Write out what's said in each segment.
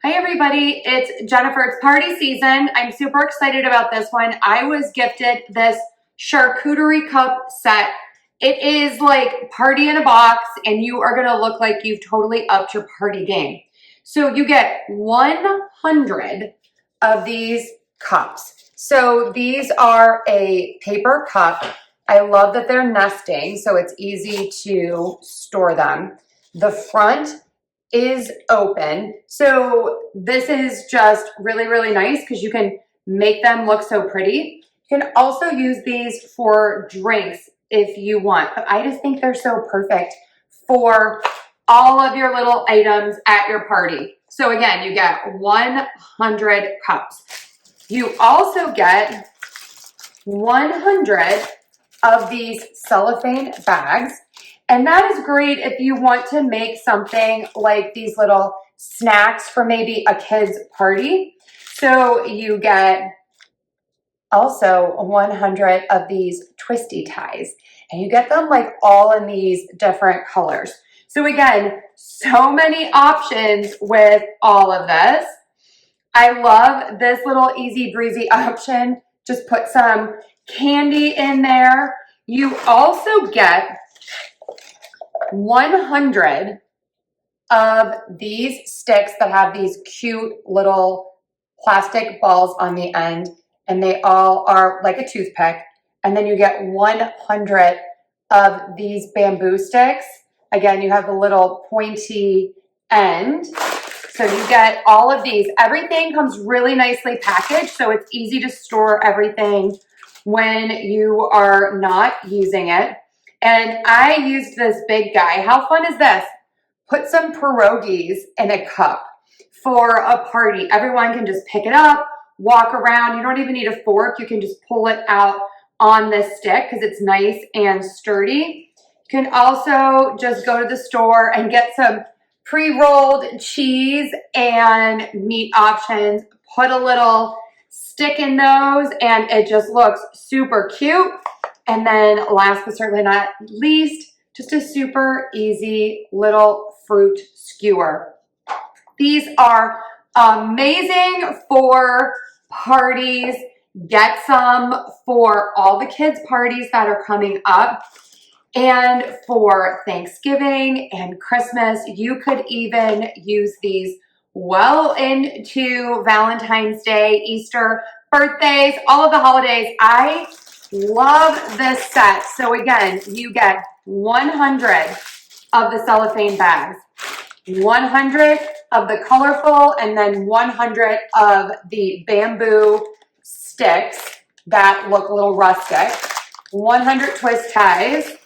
Hi everybody, it's Jennifer. It's party season. I'm super excited about this one. I was gifted this charcuterie cup set. It is like party in a box and you are gonna look like you've totally upped your party game. So you get 100 of these cups. So these are a paper cup. I love that they're nesting, so it's easy to store them. The front is open. So this is just really, really nice because you can make them look so pretty. You can also use these for drinks if you want, but I just think they're so perfect for all of your little items at your party. So again, you get 100 cups. You also get 100 of these cellophane bags. And that is great if you want to make something like these little snacks for maybe a kid's party. So you get also 100 of these twisty ties. And you get them like all in these different colors. So again, so many options with all of this. I love this little easy breezy option. Just put some candy in there. You also get 100 of these sticks that have these cute little plastic balls on the end, and they all are like a toothpick. And then you get 100 of these bamboo sticks. Again, you have the little pointy end. So you get all of these. Everything comes really nicely packaged, so it's easy to store everything when you are not using it. And I used this big guy. How fun is this? Put some pierogies in a cup for a party. Everyone can just pick it up, walk around. You don't even need a fork. You can just pull it out on this stick because it's nice and sturdy. You can also just go to the store and get some pre-rolled cheese and meat options. Put a little stick in those and it just looks super cute. And then last but certainly not least, just a super easy little fruit skewer. These are amazing for parties. Get some for all the kids' parties that are coming up. And for Thanksgiving and Christmas, you could even use these well into Valentine's Day, Easter, birthdays, all of the holidays. I love this set. So again, you get 100 of the cellophane bags, 100 of the colorful, and then 100 of the bamboo sticks that look a little rustic, 100 twist ties,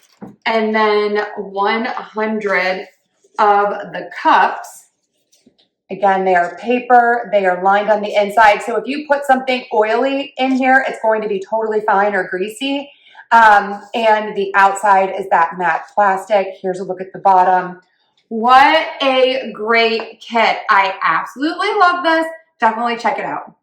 and then 100 of the cups. Again, they are paper, they are lined on the inside. So if you put something oily in here, it's going to be totally fine or greasy. And the outside is that matte plastic. Here's a look at the bottom. What a great kit. I absolutely love this. Definitely check it out.